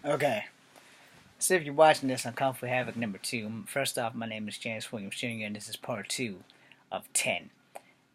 Okay, so if you're watching this on Kung Fu Havoc number 2, first off, my name is James Williams Jr., and this is part 2 of 10.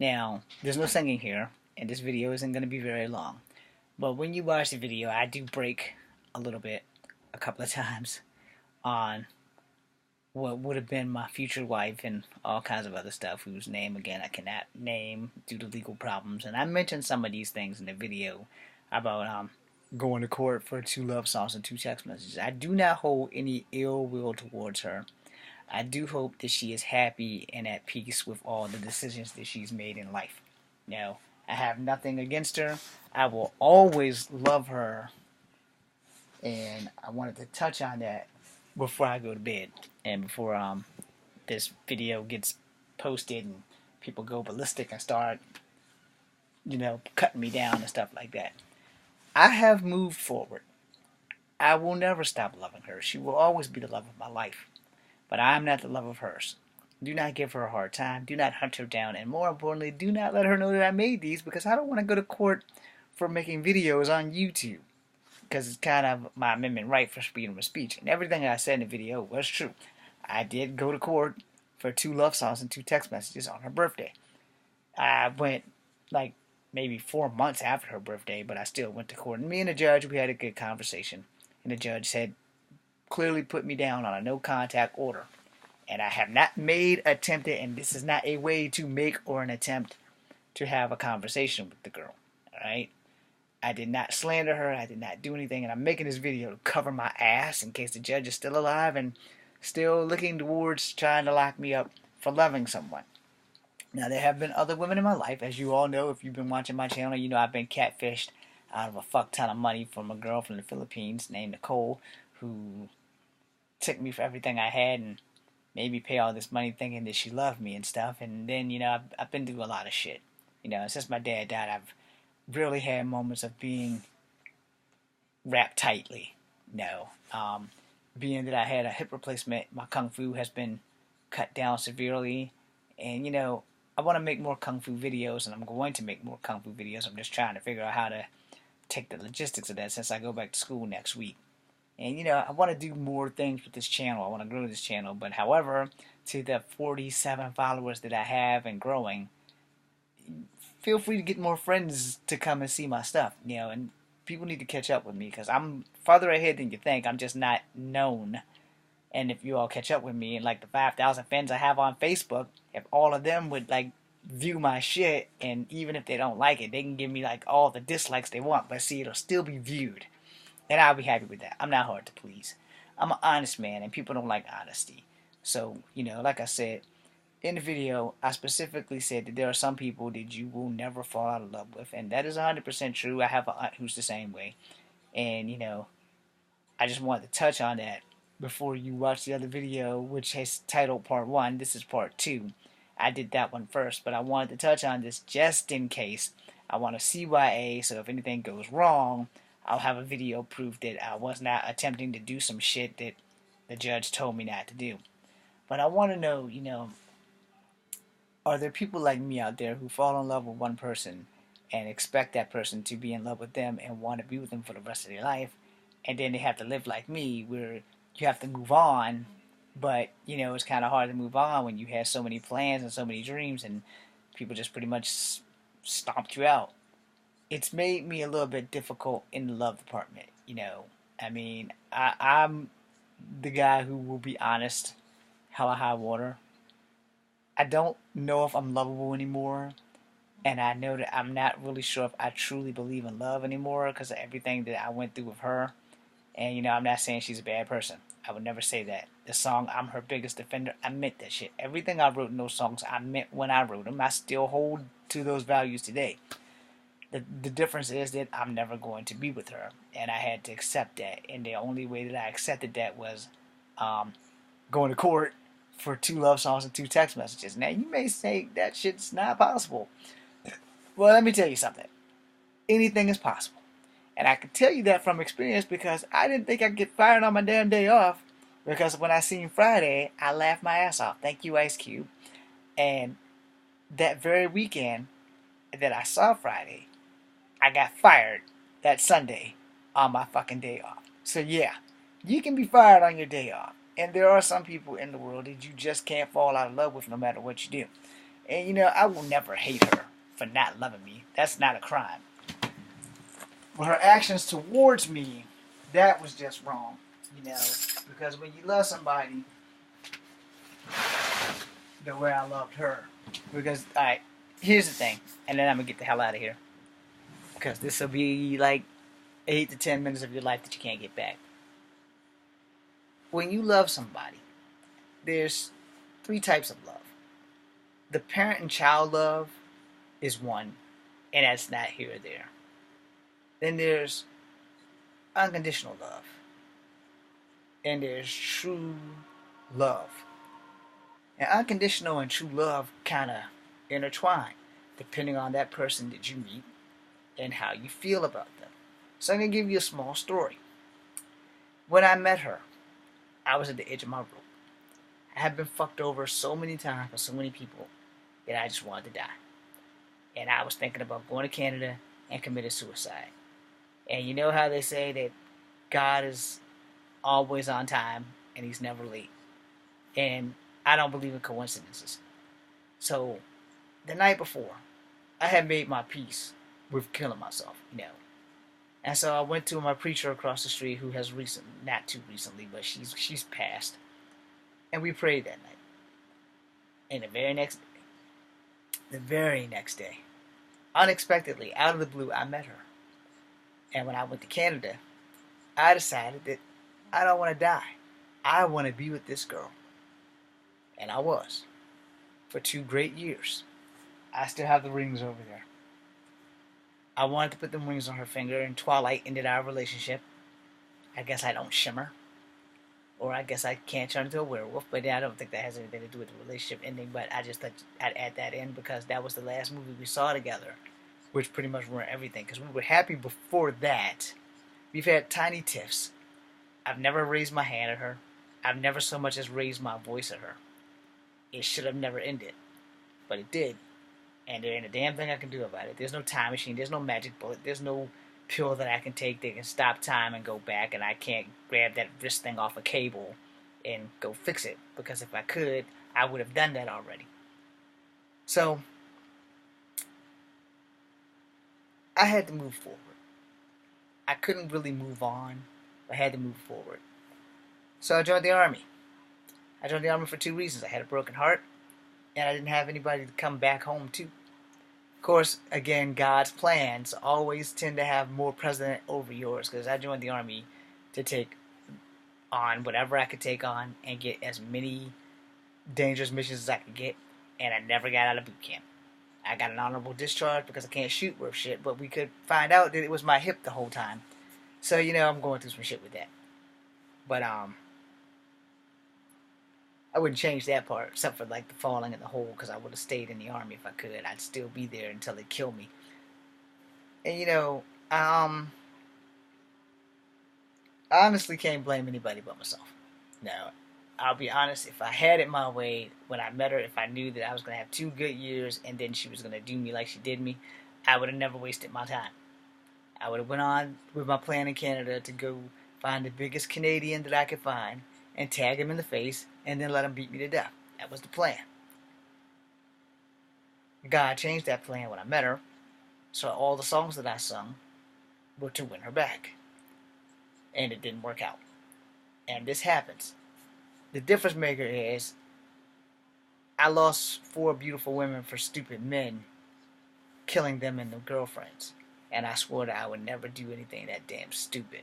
Now, there's no singing here, and this video isn't going to be very long. But when you watch the video, I do break a little bit, a couple of times, on what would have been my future wife and all kinds of other stuff, whose name, again, I cannot name due to legal problems. And I mentioned some of these things in the video about going to court for 2 love songs and 2 text messages. I do not hold any ill will towards her. I do hope that she is happy and at peace with all the decisions that she's made in life. Now, I have nothing against her. I will always love her, and I wanted to touch on that before I go to bed and before this video gets posted and people go ballistic and start, cutting me down and stuff like that. I have moved forward. I will never stop loving her. She will always be the love of my life. But I am not the love of hers. Do not give her a hard time. Do not hunt her down. And more importantly, do not let her know that I made these, because I don't want to go to court for making videos on YouTube. Because it's kind of my amendment right for freedom of speech. And everything I said in the video was true. I did go to court for 2 love songs and 2 text messages on her birthday. I went like maybe 4 months after her birthday, but I still went to court. And me and the judge, we had a good conversation. And the judge said, clearly put me down on a no contact order. And I have not attempted, and this is not a way to make or an attempt to have a conversation with the girl. Alright? I did not slander her, I did not do anything, and I'm making this video to cover my ass in case the judge is still alive and still looking towards trying to lock me up for loving someone. Now, there have been other women in my life, as you all know. If you've been watching my channel, you know I've been catfished out of a fuck ton of money from a girl from the Philippines named Nicole, who took me for everything I had and made me pay all this money thinking that she loved me and stuff. And then, I've been through a lot of shit. Since my dad died, I've really had moments of being wrapped tightly. Being that I had a hip replacement, my kung fu has been cut down severely. And, I want to make more kung fu videos, and I'm going to make more kung fu videos. I'm just trying to figure out how to take the logistics of that since I go back to school next week. And, I want to do more things with this channel. I want to grow this channel. But, however, to the 47 followers that I have and growing, feel free to get more friends to come and see my stuff. And people need to catch up with me because I'm farther ahead than you think. I'm just not known. And if you all catch up with me and like the 5,000 fans I have on Facebook, if all of them would view my shit, and even if they don't like it, they can give me all the dislikes they want, but see, it'll still be viewed. And I'll be happy with that. I'm not hard to please. I'm an honest man, and people don't like honesty. So, like I said, in the video, I specifically said that there are some people that you will never fall out of love with, and that is 100% true. I have an aunt who's the same way. And, I just wanted to touch on that before you watch the other video, which is titled Part 1. This is Part 2. I did that one first, but I wanted to touch on this just in case. I want to CYA, so if anything goes wrong, I'll have a video proof that I was not attempting to do some shit that the judge told me not to do. But I want to know, are there people like me out there who fall in love with one person and expect that person to be in love with them and want to be with them for the rest of their life, and then they have to live like me, where you have to move on, but, it's kind of hard to move on when you have so many plans and so many dreams, and people just pretty much stomped you out. It's made me a little bit difficult in the love department, I'm the guy who will be honest, hella high water. I don't know if I'm lovable anymore, and I know that I'm not really sure if I truly believe in love anymore because of everything that I went through with her. And, I'm not saying she's a bad person. I would never say that. The song, I'm Her Biggest Defender, I meant that shit. Everything I wrote in those songs, I meant when I wrote them. I still hold to those values today. The difference is that I'm never going to be with her. And I had to accept that. And the only way that I accepted that was going to court for 2 love songs and 2 text messages. Now, you may say that shit's not possible. Well, let me tell you something. Anything is possible. And I can tell you that from experience because I didn't think I'd get fired on my damn day off. Because when I seen Friday, I laughed my ass off. Thank you, Ice Cube. And that very weekend that I saw Friday, I got fired that Sunday on my fucking day off. So yeah, you can be fired on your day off. And there are some people in the world that you just can't fall out of love with no matter what you do. And you know, I will never hate her for not loving me. That's not a crime. But her actions towards me, that was just wrong. You know, because when you love somebody the way I loved her. Because, alright, here's the thing. And then I'm going to get the hell out of here. Because this will be like 8 to 10 minutes of your life that you can't get back. When you love somebody, there's 3 types of love. The parent and child love is one, and that's not here or there. Then there's unconditional love. And there's true love. And unconditional and true love kind of intertwine, depending on that person that you meet and how you feel about them. So I'm going to give you a small story. When I met her, I was at the edge of my rope. I had been fucked over so many times by so many people that I just wanted to die. And I was thinking about going to Canada and committing suicide. And you know how they say that God is always on time and he's never late. And I don't believe in coincidences. So the night before, I had made my peace with killing myself, you know. And so I went to my preacher across the street who has not too recently, but she's passed. And we prayed that night. And the very next day, unexpectedly, out of the blue, I met her. And when I went to Canada, I decided that I don't want to die. I want to be with this girl. And I was. For 2 great years. I still have the rings over there. I wanted to put them rings on her finger, and Twilight ended our relationship. I guess I don't shimmer. Or I guess I can't turn into a werewolf, but I don't think that has anything to do with the relationship ending, but I just thought I'd add that in because that was the last movie we saw together, which pretty much ruined everything, because we were happy before that. We've had tiny tiffs. I've never raised my hand at her. I've never so much as raised my voice at her. It should have never ended, but it did. And there ain't a damn thing I can do about it. There's no time machine. There's no magic bullet. There's no pill that I can take that can stop time and go back. And I can't grab that wrist thing off a cable and go fix it. Because if I could, I would have done that already. So, I had to move forward. I couldn't really move on. I had to move forward. So I joined the army. I joined the army for 2 reasons. I had a broken heart, and I didn't have anybody to come back home to. Of course, again, God's plans always tend to have more precedent over yours, because I joined the army to take on whatever I could take on and get as many dangerous missions as I could get, and I never got out of boot camp. I got an honorable discharge because I can't shoot worth shit, but we could find out that it was my hip the whole time. So, you know, I'm going through some shit with that. But, I wouldn't change that part, except for like the falling in the hole, because I would have stayed in the army if I could. I'd still be there until they kill me. And you know, I honestly can't blame anybody but myself. No, I'll be honest. If I had it my way when I met her, if I knew that I was gonna have 2 good years and then she was gonna do me like she did me, I would have never wasted my time. I would have went on with my plan in Canada to go find the biggest Canadian that I could find and tag him in the face and then let him beat me to death. That was the plan. God changed that plan when I met her, so all the songs that I sung were to win her back. And it didn't work out. And this happens. The difference maker is I lost 4 beautiful women for stupid men, killing them and their girlfriends. And I swore that I would never do anything that damn stupid.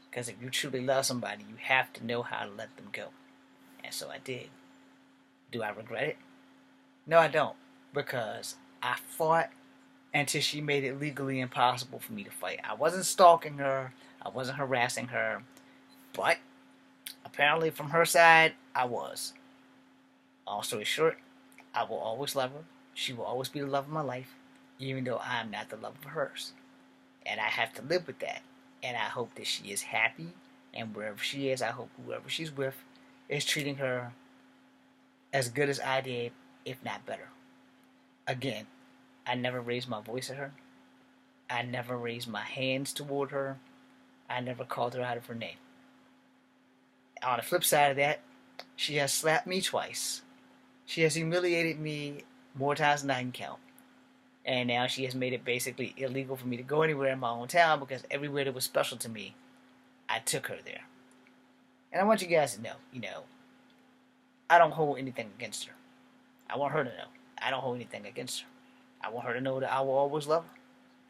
Because if you truly love somebody, you have to know how to let them go. And so I did. Do I regret it? No, I don't. Because I fought until she made it legally impossible for me to fight. I wasn't stalking her. I wasn't harassing her. But, apparently from her side, I was. Long story short, I will always love her. She will always be the love of my life. Even though I'm not the love of hers. And I have to live with that. And I hope that she is happy. And wherever she is, I hope whoever she's with is treating her as good as I did, if not better. Again, I never raised my voice at her. I never raised my hands toward her. I never called her out of her name. On the flip side of that, she has slapped me twice. She has humiliated me more times than I can count. And now she has made it basically illegal for me to go anywhere in my own town because everywhere that was special to me, I took her there. And I want you guys to know, I don't hold anything against her. I want her to know I don't hold anything against her. I want her to know that I will always love her.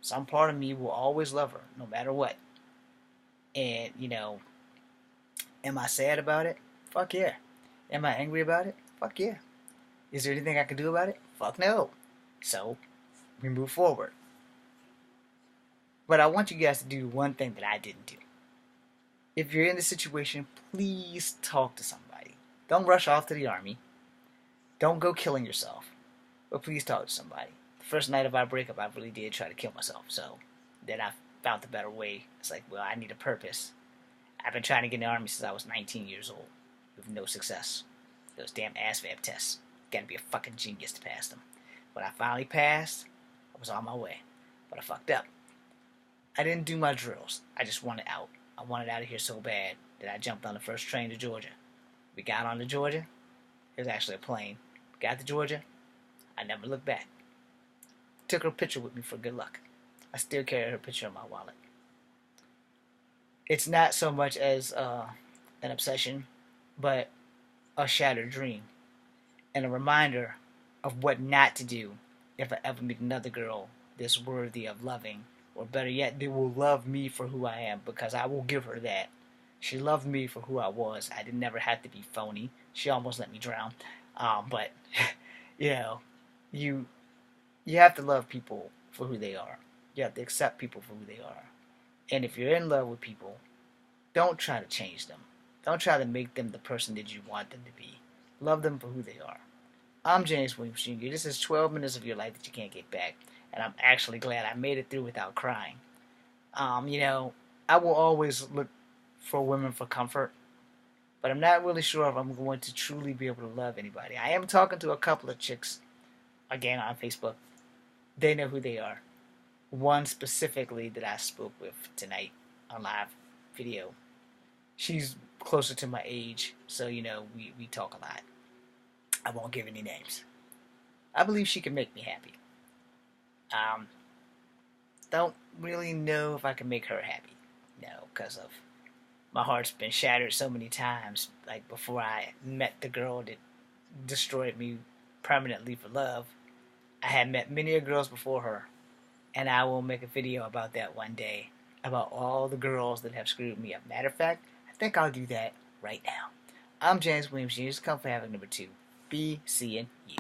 Some part of me will always love her, no matter what. And, am I sad about it? Fuck yeah. Am I angry about it? Fuck yeah. Is there anything I can do about it? Fuck no. So, we move forward. But I want you guys to do one thing that I didn't do. If you're in this situation, please talk to somebody. Don't rush off to the army. Don't go killing yourself. But please talk to somebody. The first night of our breakup, I really did try to kill myself. So then I found the better way. It's like, well, I need a purpose. I've been trying to get in the army since I was 19 years old. With no success. Those damn ASVAB tests. Gotta be a fucking genius to pass them. When I finally passed, I was on my way. But I fucked up. I didn't do my drills. I just wanted out. I wanted out of here so bad that I jumped on the first train to Georgia. We got on to Georgia. It was actually a plane. We got to Georgia. I never looked back. Took her picture with me for good luck. I still carry her picture in my wallet. It's not so much as an obsession, but a shattered dream. And a reminder of what not to do if I ever meet another girl that's worthy of loving. Or better yet, they will love me for who I am, because I will give her that. She loved me for who I was. I didn't never have to be phony. She almost let me drown. But, you have to love people for who they are. You have to accept people for who they are. And if you're in love with people, don't try to change them. Don't try to make them the person that you want them to be. Love them for who they are. I'm James Williams Jr. This is 12 minutes of your life that you can't get back. And I'm actually glad I made it through without crying. I will always look for women for comfort. But I'm not really sure if I'm going to truly be able to love anybody. I am talking to a couple of chicks, again, on Facebook. They know who they are. One specifically that I spoke with tonight on live video. She's closer to my age, so, we talk a lot. I won't give any names. I believe she can make me happy. Don't really know if I can make her happy. No, because of my heart's been shattered so many times. Like before I met the girl that destroyed me permanently for love, I had met many girls before her. And I will make a video about that one day. About all the girls that have screwed me up. Matter of fact, I think I'll do that right now. I'm James Williams Jr. Come for Havoc number 2. Be seeing you.